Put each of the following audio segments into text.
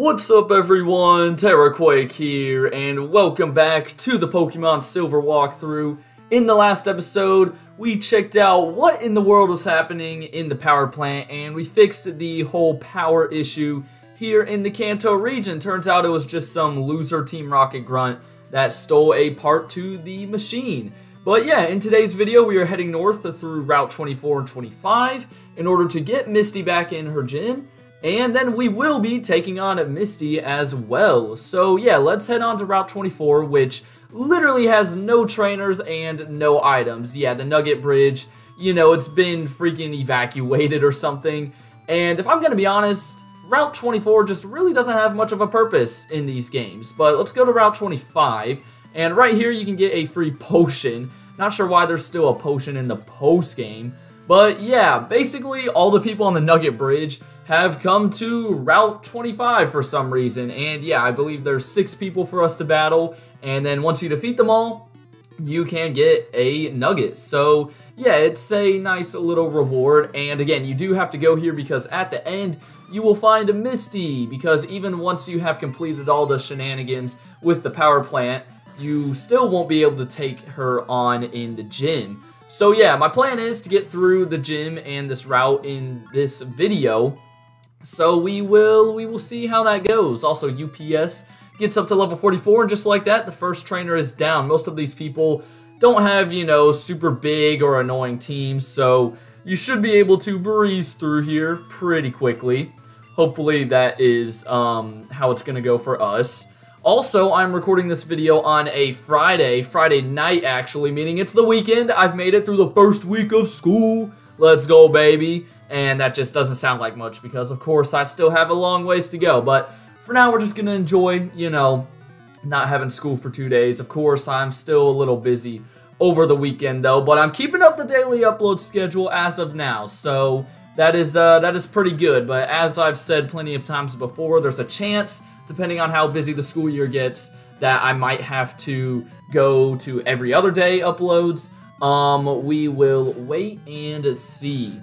What's up everyone, TerraQuake here, and welcome back to the Pokemon Silver walkthrough. In the last episode, we checked out what in the world was happening in the power plant, and we fixed the whole power issue here in the Kanto region. Turns out it was just some loser Team Rocket grunt that stole a part to the machine. But yeah, in today's video, we are heading north through Route 24 and 25 in order to get Misty back in her gym. And then we will be taking on Misty as well. So yeah, let's head on to Route 24, which literally has no trainers and no items. Yeah, the Nugget Bridge, you know, it's been freaking evacuated or something. And if I'm gonna be honest, Route 24 just really doesn't have much of a purpose in these games. But let's go to Route 25, and right here you can get a free potion. Not sure why there's still a potion in the post game. But yeah, basically all the people on the Nugget Bridge have come to Route 25 for some reason. And yeah, I believe there's 6 people for us to battle. And then once you defeat them all, you can get a nugget. So yeah, it's a nice little reward. And again, you do have to go here because at the end, you will find a Misty. Because even once you have completed all the shenanigans with the power plant, you still won't be able to take her on in the gym. So yeah, my plan is to get through the gym and this route in this video. So we will see how that goes. Also, UPS gets up to level 44, and just like that, the first trainer is down. Most of these people don't have, you know, super big or annoying teams, so you should be able to breeze through here pretty quickly. Hopefully that is how it's gonna go for us. Also, I'm recording this video on a Friday night actually, meaning it's the weekend. I've made it through the first week of school. Let's go, baby. And that just doesn't sound like much because, of course, I still have a long ways to go. But for now, we're just going to enjoy, you know, not having school for 2 days. Of course, I'm still a little busy over the weekend, though. But I'm keeping up the daily upload schedule as of now. So that is pretty good. But as I've said plenty of times before, there's a chance, depending on how busy the school year gets, that I might have to go to every other day uploads. We will wait and see.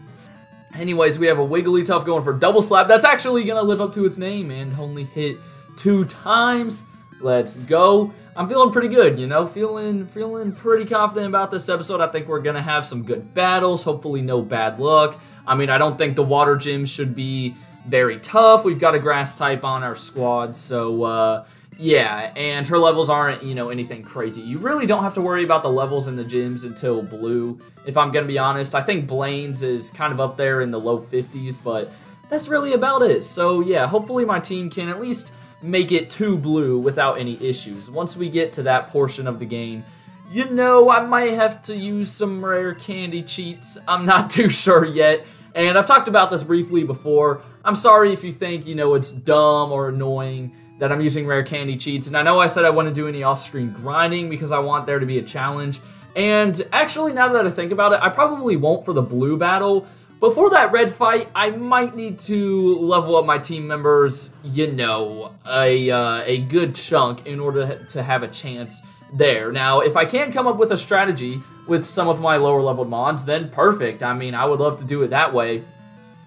Anyways, we have a Wigglytuff going for double slap. That's actually going to live up to its name and only hit 2 times. Let's go. I'm feeling pretty good, you know, feeling pretty confident about this episode. I think we're going to have some good battles, hopefully no bad luck. I mean, I don't think the water gym should be very tough. We've got a grass type on our squad, so yeah, and her levels aren't, you know, anything crazy. You really don't have to worry about the levels in the gyms until blue, if I'm gonna be honest. I think Blaine's is kind of up there in the low 50s, but that's really about it. So yeah, hopefully my team can at least make it to blue without any issues. Once we get to that portion of the game, you know, I might have to use some rare candy cheats. I'm not too sure yet, and I've talked about this briefly before. I'm sorry if you think, you know, it's dumb or annoying that I'm using rare candy cheats. And I know I said I wouldn't do any off-screen grinding because I want there to be a challenge. And actually, now that I think about it, I probably won't for the blue battle. But for that red fight, I might need to level up my team members, you know, a good chunk in order to have a chance there. Now, if I can come up with a strategy with some of my lower leveled mods, then perfect. I mean, I would love to do it that way.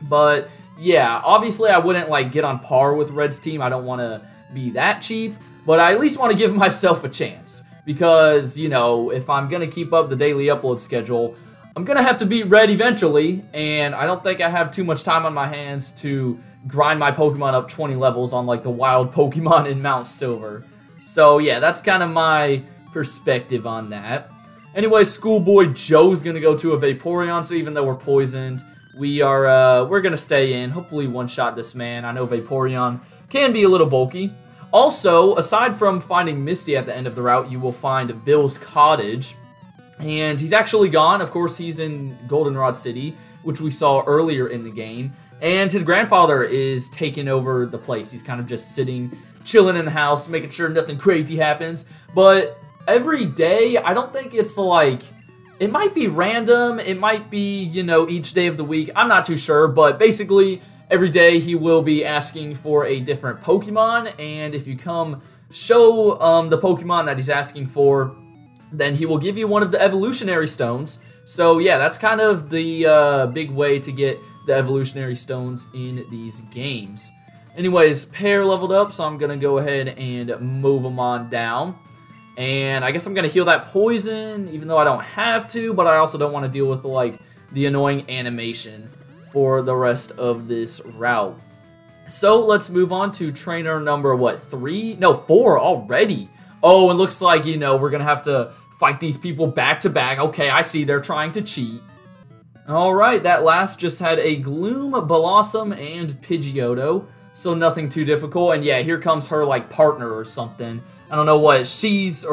But yeah, obviously I wouldn't like get on par with Red's team. I don't want to be that cheap, but I at least want to give myself a chance because, you know, if I'm going to keep up the daily upload schedule, I'm going to have to beat Red eventually, and I don't think I have too much time on my hands to grind my Pokemon up 20 levels on like the wild Pokemon in Mount Silver. So yeah, that's kind of my perspective on that. Anyway, Schoolboy Joe's going to go to a Vaporeon, so even though we're poisoned, we're going to stay in. Hopefully one-shot this man. I know Vaporeon can be a little bulky. Also, aside from finding Misty at the end of the route, you will find Bill's cottage. And he's actually gone. Of course, he's in Goldenrod City, which we saw earlier in the game. And his grandfather is taking over the place. He's kind of just sitting, chilling in the house, making sure nothing crazy happens. But every day, I don't think it's like... It might be random. It might be, you know, each day of the week. I'm not too sure, but basically every day he will be asking for a different Pokemon, and if you come show the Pokemon that he's asking for, then he will give you one of the evolutionary stones. So yeah, that's kind of the big way to get the evolutionary stones in these games. Anyways, pair leveled up, so I'm going to go ahead and move them on down. And I guess I'm going to heal that poison, even though I don't have to, but I also don't want to deal with, like, the annoying animation for the rest of this route. So let's move on to trainer number, what, 3? No, 4 already. Oh, it looks like, you know, we're going to have to fight these people back to back. Okay, I see they're trying to cheat. Alright, that last just had a Gloom, Blossom, and Pidgeotto, so nothing too difficult. And yeah, here comes her, like, partner or something. I don't know what he's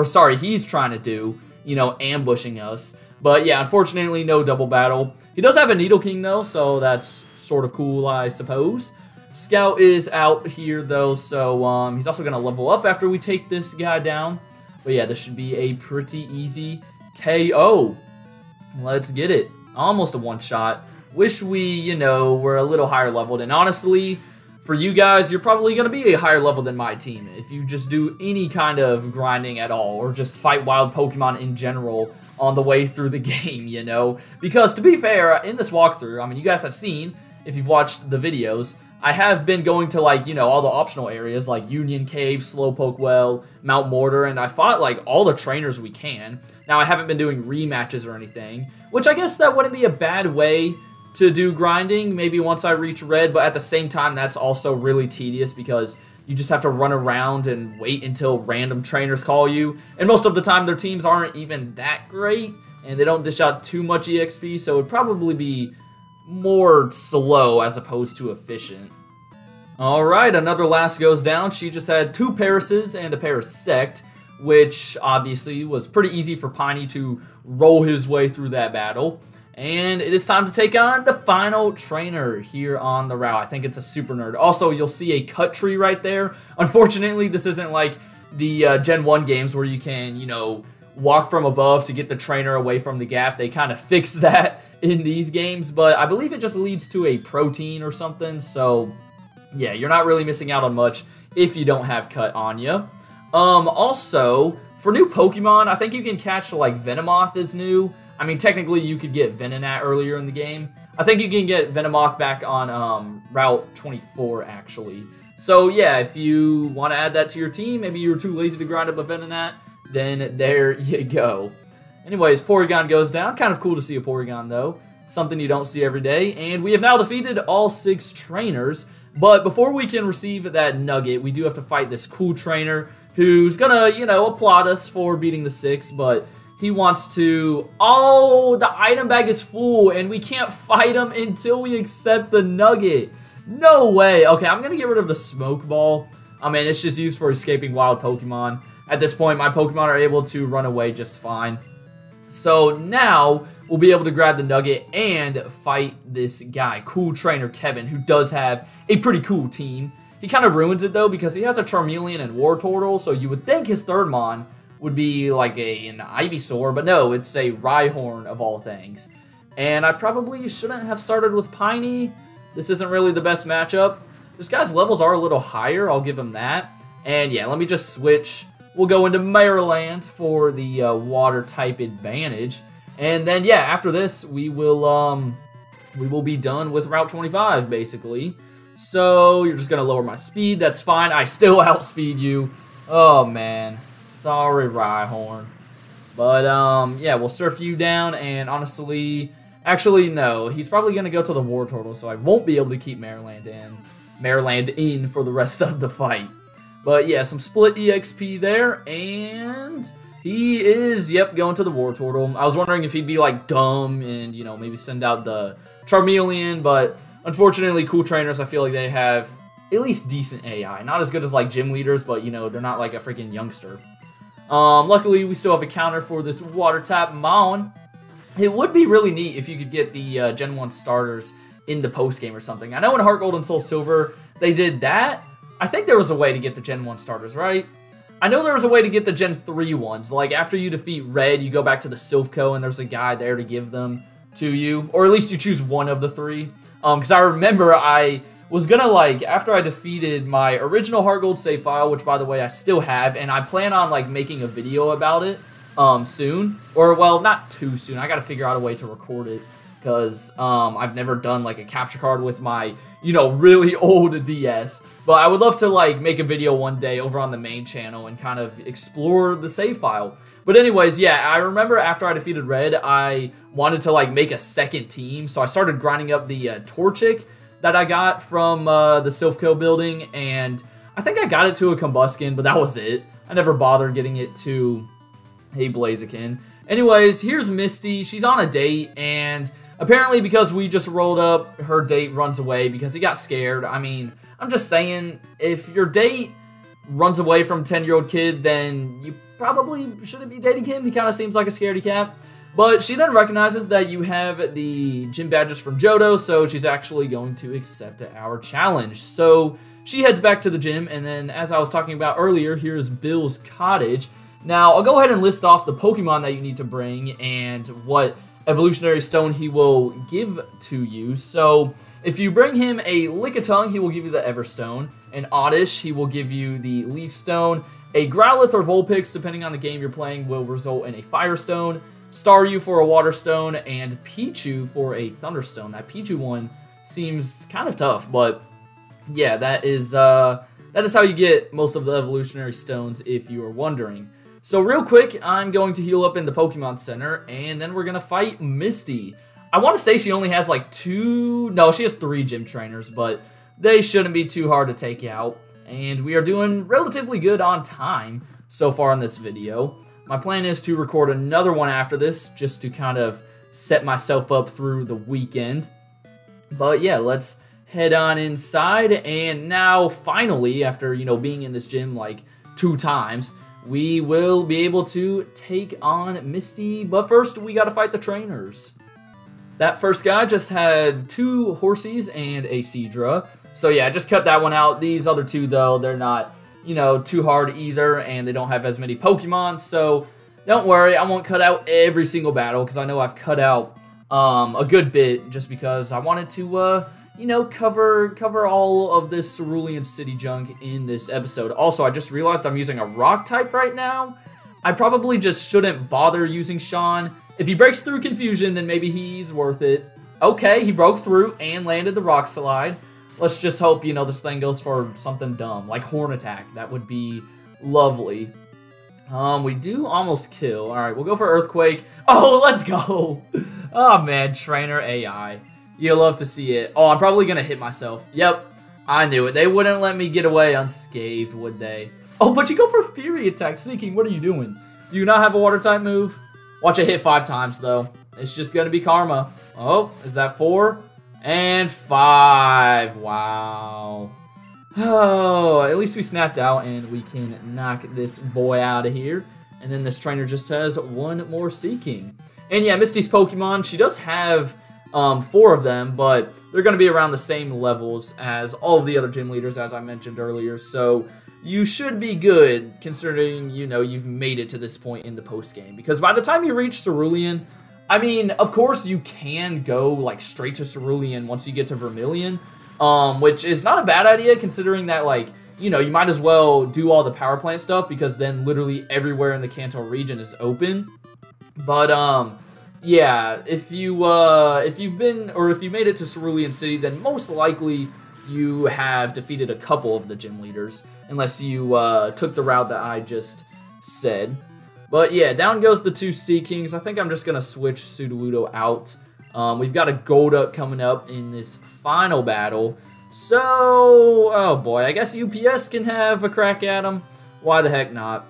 trying to do, you know, ambushing us. But yeah, unfortunately, no double battle. He does have a Nidoking, though, so that's sort of cool, I suppose. Scout is out here, though, so he's also going to level up after we take this guy down. But yeah, this should be a pretty easy KO. Let's get it. Almost a one-shot. Wish we, you know, were a little higher leveled. And honestly, for you guys, you're probably going to be a higher level than my team if you just do any kind of grinding at all, or just fight wild Pokemon in general on the way through the game, you know? Because to be fair, in this walkthrough, I mean, you guys have seen, if you've watched the videos, I have been going to, like, you know, all the optional areas, like Union Cave, Slowpoke Well, Mount Mortar, and I fought, like, all the trainers we can. Now, I haven't been doing rematches or anything, which I guess that wouldn't be a bad way to do grinding, maybe once I reach Red, but at the same time, that's also really tedious because you just have to run around and wait until random trainers call you, and most of the time, their teams aren't even that great, and they don't dish out too much EXP, so it would probably be more slow as opposed to efficient. Alright, another last goes down. She just had 2 Parises and a Parasect, which obviously was pretty easy for Piney to roll his way through that battle. And it is time to take on the final trainer here on the route. I think it's a Super Nerd. Also, you'll see a cut tree right there. Unfortunately, this isn't like the Gen 1 games where you can, you know, walk from above to get the trainer away from the gap. They kind of fixed that in these games, but I believe it just leads to a protein or something, so yeah, you're not really missing out on much if you don't have cut on you. Also, for new Pokemon, I think you can catch, like, Venomoth is new. I mean, technically, you could get Venonat earlier in the game. I think you can get Venomoth back on Route 24, actually. So yeah, if you want to add that to your team, maybe you were too lazy to grind up a Venonat, then there you go. Anyways, Porygon goes down. Kind of cool to see a Porygon, though. Something you don't see every day. And we have now defeated all 6 trainers. But before we can receive that nugget, we do have to fight this cool trainer who's gonna, you know, applaud us for beating the 6, but he wants to... Oh, the item bag is full, and we can't fight him until we accept the nugget. No way. Okay, I'm gonna get rid of the Smoke Ball. I mean, it's just used for escaping wild Pokemon. At this point, my Pokemon are able to run away just fine. So now, we'll be able to grab the nugget and fight this guy, Cool Trainer Kevin, who does have a pretty cool team. He kind of ruins it, though, because he has a Charmeleon and Wartortle, so you would think his third Mon would be like an Ivysaur, but no, it's a Rhyhorn of all things. And I probably shouldn't have started with Piney. This isn't really the best matchup. This guy's levels are a little higher, I'll give him that. And yeah, let me just switch. We'll go into Maryland for the water type advantage. And then yeah, after this, we will be done with Route 25, basically. So you're just gonna lower my speed, that's fine. I still outspeed you. Oh man. Sorry, Rhyhorn. But yeah, we'll surf you down, and honestly, actually no, he's probably gonna go to the Wartortle, so I won't be able to keep Maryland in for the rest of the fight. But yeah, some split EXP there, and he is, yep, going to the Wartortle. I was wondering if he'd be like dumb and, you know, maybe send out the Charmeleon, but unfortunately, cool trainers, I feel like they have at least decent AI. Not as good as like gym leaders, but you know, they're not like a freaking youngster. Luckily, we still have a counter for this water type Mon. It would be really neat if you could get the Gen 1 starters in the post game or something. I know in Heart Gold and Soul Silver, they did that. I think there was a way to get the Gen 1 starters, right? I know there was a way to get the Gen 3 ones. Like, after you defeat Red, you go back to the Silphco, and there's a guy there to give them to you. Or at least you choose one of the 3. Because I remember I was gonna, like, after I defeated my original Heart Gold save file, which, by the way, I still have, and I plan on, like, making a video about it soon. Or, well, not too soon. I gotta figure out a way to record it. because I've never done like a capture card with my, you know, really old DS. But I would love to like make a video one day over on the main channel and kind of explore the save file. But anyways, yeah, I remember after I defeated Red, I wanted to like make a second team, so I started grinding up the Torchic that I got from the Silphco building, and I think I got it to a Combuskin, but that was it. I never bothered getting it to a Blaziken. Anyways, here's Misty. She's on a date, and apparently because we just rolled up, her date runs away because he got scared. I mean, I'm just saying, if your date runs away from a 10-year-old kid, then you probably shouldn't be dating him. He kind of seems like a scaredy cat. But she then recognizes that you have the gym badges from Johto, so she's actually going to accept our challenge. So she heads back to the gym, and then as I was talking about earlier, here's Bill's cottage. Now, I'll go ahead and list off the Pokemon that you need to bring and what evolutionary stone he will give to you. So if you bring him a Lickitung, he will give you the Everstone. An Oddish, he will give you the Leaf Stone. A Growlithe or Vulpix, depending on the game you're playing, will result in a Firestone. Staryu for a Water Stone, and Pichu for a Thunderstone. That Pichu one seems kind of tough, but yeah, that is how you get most of the evolutionary stones, if you are wondering. So real quick, I'm going to heal up in the Pokemon Center, and then we're going to fight Misty. I want to say she only has like she has 3 gym trainers, but they shouldn't be too hard to take out. And we are doing relatively good on time so far in this video. My plan is to record another one after this, just to kind of set myself up through the weekend. But yeah, let's head on inside, and now finally, after, you know, being in this gym like 2 times, we will be able to take on Misty. But first, we gotta fight the trainers. That first guy just had 2 Horsies and a Seadra. So yeah, just cut that one out. These other 2, though, they're not, you know, too hard either, and they don't have as many Pokemon, so don't worry, I won't cut out every single battle, because I know I've cut out a good bit, just because I wanted to, you know, cover all of this Cerulean City junk in this episode. Also, I just realized I'm using a Rock type right now. I probably just shouldn't bother using Sean. If he breaks through Confusion, then maybe he's worth it. Okay, he broke through and landed the Rock Slide. Let's just hope, you know, this thing goes for something dumb, like Horn Attack. That would be lovely. We do almost kill. All right, we'll go for Earthquake. Oh, let's go. Oh, man, Trainer AI. You love to see it. Oh, I'm probably going to hit myself. Yep, I knew it. They wouldn't let me get away unscathed, would they? Oh, but you go for Fury Attack. Seeking, what are you doing? Do you not have a Water-type move? Watch it hit 5 times, though. It's just going to be karma. Oh, is that 4? And 5. Wow. Oh, at least we snapped out and we can knock this boy out of here. And then this trainer just has 1 more Seeking. And yeah, Misty's Pokemon, she does have 4 of them, but they're going to be around the same levels as all of the other gym leaders, as I mentioned earlier. So you should be good, considering, you know, you've made it to this point in the post-game. Because by the time you reach Cerulean, I mean, of course, you can go, like, straight to Cerulean once you get to Vermilion, which is not a bad idea, considering that, like, you know, you might as well do all the power plant stuff, because then literally everywhere in the Kanto region is open. But, yeah, if you've made it to Cerulean City, then most likely you have defeated a couple of the gym leaders, unless you took the route that I just said. But yeah, down goes the 2 Seekings. I think I'm just going to switch Sudowoodo out. We've got a Golduck coming up in this final battle. So, oh boy, I guess UPS can have a crack at him. Why the heck not?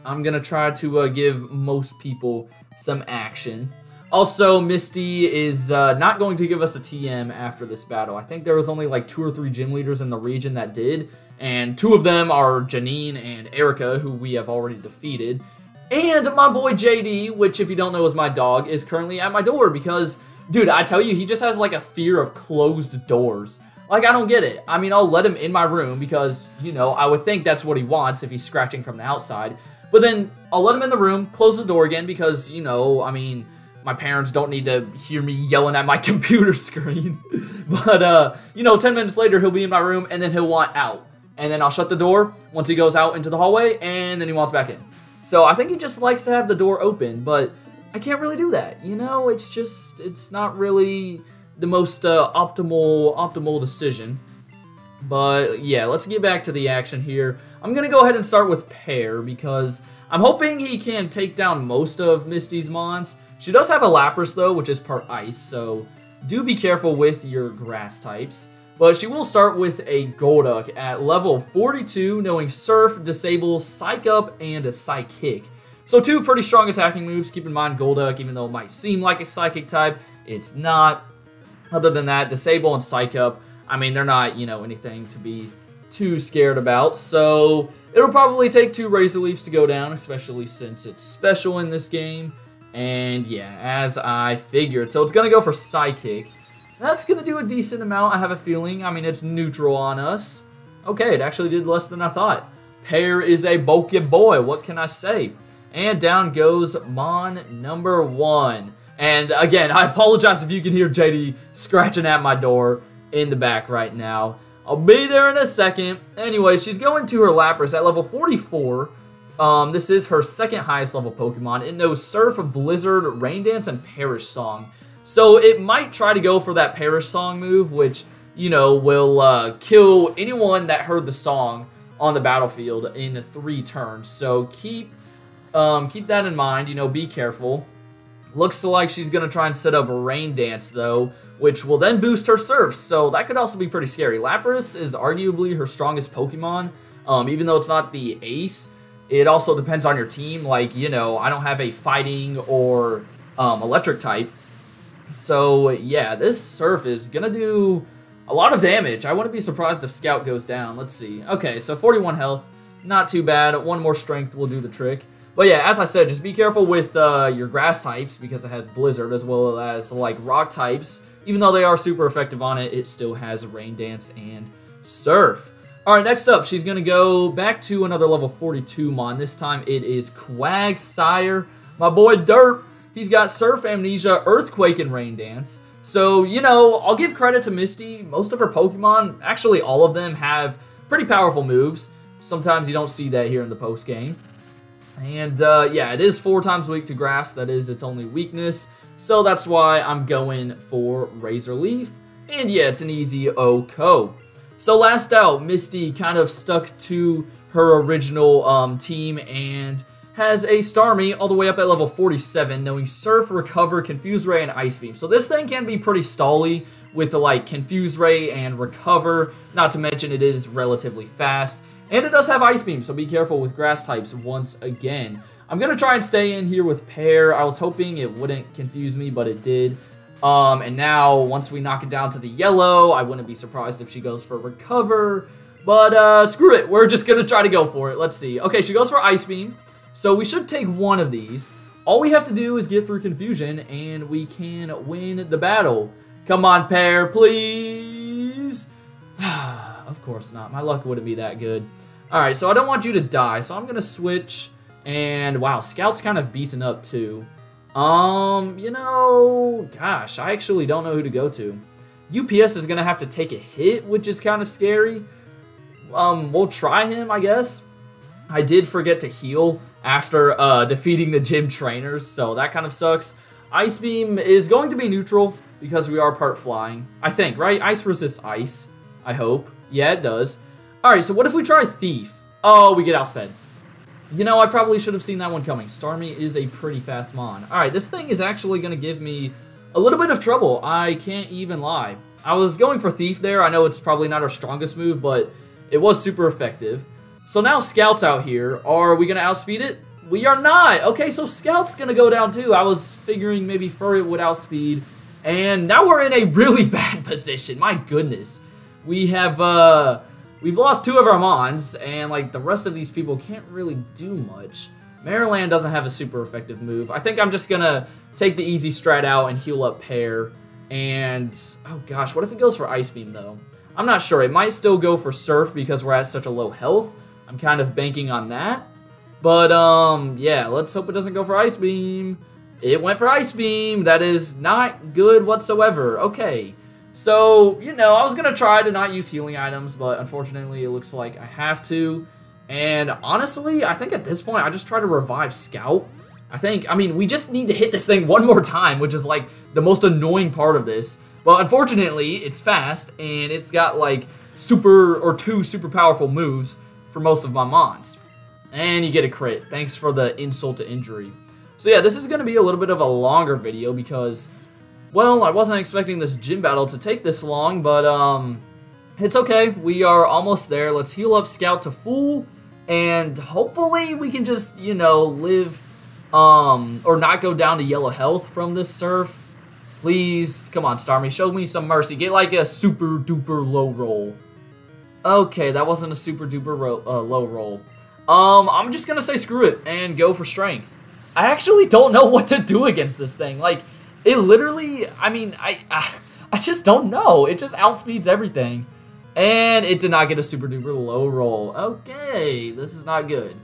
I'm going to try to give most people some action. Also, Misty is not going to give us a TM after this battle. I think there was only like 2 or 3 gym leaders in the region that did. And 2 of them are Janine and Erica, who we have already defeated. And my boy JD, which if you don't know is my dog, is currently at my door because, dude, I tell you, he just has like a fear of closed doors. Like, I don't get it. I mean, I'll let him in my room because, you know, I would think that's what he wants if he's scratching from the outside. But then I'll let him in the room, close the door again because, you know, I mean, my parents don't need to hear me yelling at my computer screen. But, you know, 10 minutes later, he'll be in my room and then he'll want out. And then I'll shut the door once he goes out into the hallway and then he wants back in. So I think he just likes to have the door open, but I can't really do that. You know, it's not really the most optimal decision. But yeah, let's get back to the action here. I'm going to go ahead and start with Pear because I'm hoping he can take down most of Misty's mons. She does have a Lapras though, which is part ice, so do be careful with your grass types. But she will start with a Golduck at level 42, knowing Surf, Disable, Psych Up, and a Psychic. So 2 pretty strong attacking moves. Keep in mind Golduck, even though it might seem like a Psychic type, it's not. Other than that, Disable and Psych Up, I mean, they're not, you know, anything to be too scared about. So it'll probably take 2 Razor Leafs to go down, especially since it's special in this game. And yeah, as I figured. So it's going to go for Psychic. That's going to do a decent amount, I have a feeling. I mean, it's neutral on us. Okay, it actually did less than I thought. Pear is a bulky boy, what can I say? And down goes Mon number 1. And again, I apologize if you can hear JD scratching at my door in the back right now. I'll be there in a second. Anyway, she's going to her Lapras at level 44. This is her second highest level Pokemon. It knows Surf, Blizzard, Rain Dance, and Perish Song. So it might try to go for that Perish Song move, which, you know, will kill anyone that heard the song on the battlefield in 3 turns. So keep that in mind, you know, be careful. Looks like she's going to try and set up Rain Dance, though, which will then boost her Surf, so that could also be pretty scary. Lapras is arguably her strongest Pokemon, even though it's not the ace. It also depends on your team. Like, you know, I don't have a fighting or electric type. So, yeah, this Surf is going to do a lot of damage. I wouldn't be surprised if Scout goes down. Let's see. Okay, so 41 health. Not too bad. 1 more strength will do the trick. But yeah, as I said, just be careful with your grass types because it has Blizzard as well as, like, rock types. Even though they are super effective on it, it still has Rain Dance and Surf. Alright, next up, she's going to go back to another level 42 Mon. This time it is Quagsire. My boy Derp. He's got Surf, Amnesia, Earthquake, and Rain Dance. So, you know, I'll give credit to Misty. Most of her Pokemon, actually all of them, have pretty powerful moves. Sometimes you don't see that here in the post game. And, yeah, it is 4 times weak to Grass. That is its only weakness. So that's why I'm going for Razor Leaf. And, yeah, it's an easy OHKO. So last out, Misty kind of stuck to her original team and has a Starmie all the way up at level 47, knowing Surf, Recover, Confuse Ray, and Ice Beam. So this thing can be pretty stally with like Confuse Ray and Recover, not to mention it is relatively fast. And it does have Ice Beam, so be careful with grass types once again. I'm going to try and stay in here with Pear. I was hoping it wouldn't confuse me, but it did. And now, once we knock it down to the yellow, I wouldn't be surprised if she goes for Recover. But screw it, we're just going to try to go for it. Let's see. Okay, she goes for Ice Beam. So we should take one of these. All we have to do is get through Confusion, and we can win the battle. Come on, Pear, please. Of course not. My luck wouldn't be that good. Alright, so I don't want you to die, so I'm going to switch. And, wow, Scout's kind of beaten up, too. You know, gosh, I actually don't know who to go to. UPS is going to have to take a hit, which is kind of scary. We'll try him, I guess. I did forget to heal after defeating the gym trainers, so that kind of sucks. Ice Beam is going to be neutral because we are part flying. I think, right? Ice resists ice, I hope. Yeah, it does. Alright, so what if we try Thief? Oh, we get outsped. You know, I probably should have seen that one coming. Starmie is a pretty fast Mon. Alright, this thing is actually going to give me a little bit of trouble. I can't even lie. I was going for Thief there. I know it's probably not our strongest move, but it was super effective. So now Scout's out here. Are we going to outspeed it? We are not. Okay, so Scout's going to go down too. I was figuring maybe Furret would outspeed. And now we're in a really bad position. My goodness. We have, we've lost 2 of our Mons, and like the rest of these people can't really do much. Maryland doesn't have a super effective move. I think I'm just going to take the easy strat out and heal up Pear. And, oh gosh, what if it goes for Ice Beam though? I'm not sure. It might still go for Surf because we're at such a low health. I'm kind of banking on that. But, yeah, let's hope it doesn't go for Ice Beam. It went for Ice Beam. That is not good whatsoever. Okay. So, you know, I was going to try to not use healing items, but unfortunately it looks like I have to. And honestly, I think at this point I just try to revive Scout. I mean, we just need to hit this thing one more time, which is like the most annoying part of this. But unfortunately, it's fast, and it's got like two super powerful moves for most of my mons. And you get a crit. Thanks for the insult to injury. So yeah, this is going to be a little bit of a longer video because, well, I wasn't expecting this gym battle to take this long, but it's okay. We are almost there. Let's heal up Scout to full, and hopefully we can just, you know, live or not go down to yellow health from this surf. Please, come on, Starmie, show me some mercy. Get like a super duper low roll. Okay, that wasn't a super duper low roll. I'm just gonna say screw it and go for strength. I actually don't know what to do against this thing. Like, it literally, I mean, I just don't know. It just outspeeds everything. And it did not get a super duper low roll. Okay, this is not good.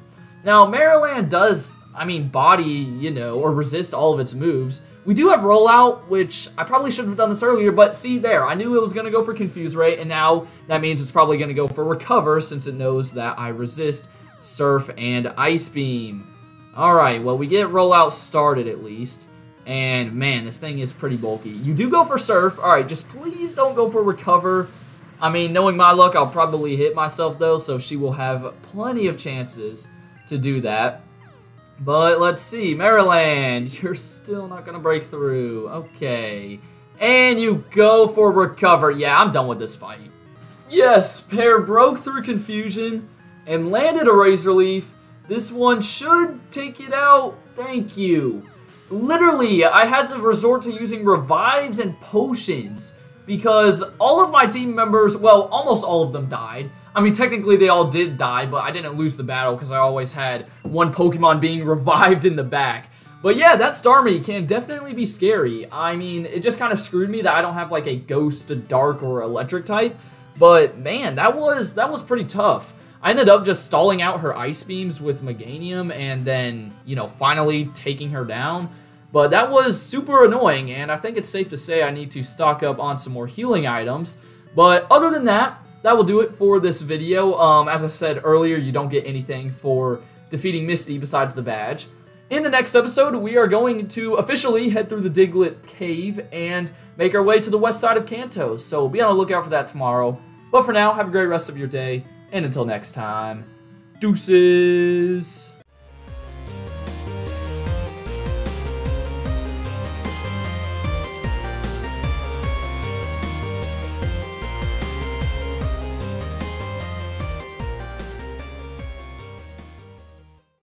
Now, Maryland does, I mean, body, you know, or resist all of its moves. We do have rollout, which I probably should have done this earlier, but see there, I knew it was going to go for confuse ray, and now that means it's probably going to go for recover since it knows that I resist surf and ice beam. Alright, well, we get rollout started at least, and man, this thing is pretty bulky. You do go for surf. Alright, just please don't go for recover. I mean, knowing my luck, I'll probably hit myself though, so she will have plenty of chances to do that. But let's see, Maryland, you're still not going to break through. Okay. And you go for recover. Yeah, I'm done with this fight. Yes, Pear broke through confusion and landed a Razor Leaf. This one should take it out. Thank you. Literally, I had to resort to using revives and potions because all of my team members, well, almost all of them died. I mean, technically they all did die, but I didn't lose the battle because I always had one Pokemon being revived in the back. But yeah, that Starmie can definitely be scary. I mean, it just kind of screwed me that I don't have like a Ghost, Dark, or Electric type. But man, that was pretty tough. I ended up just stalling out her Ice Beams with Meganium and then, you know, finally taking her down. But that was super annoying, and I think it's safe to say I need to stock up on some more healing items. But other than that, that will do it for this video. As I said earlier, you don't get anything for defeating Misty besides the badge. In the next episode, we are going to officially head through the Diglett Cave and make our way to the west side of Kanto. So be on the lookout for that tomorrow. But for now, have a great rest of your day, and until next time, deuces!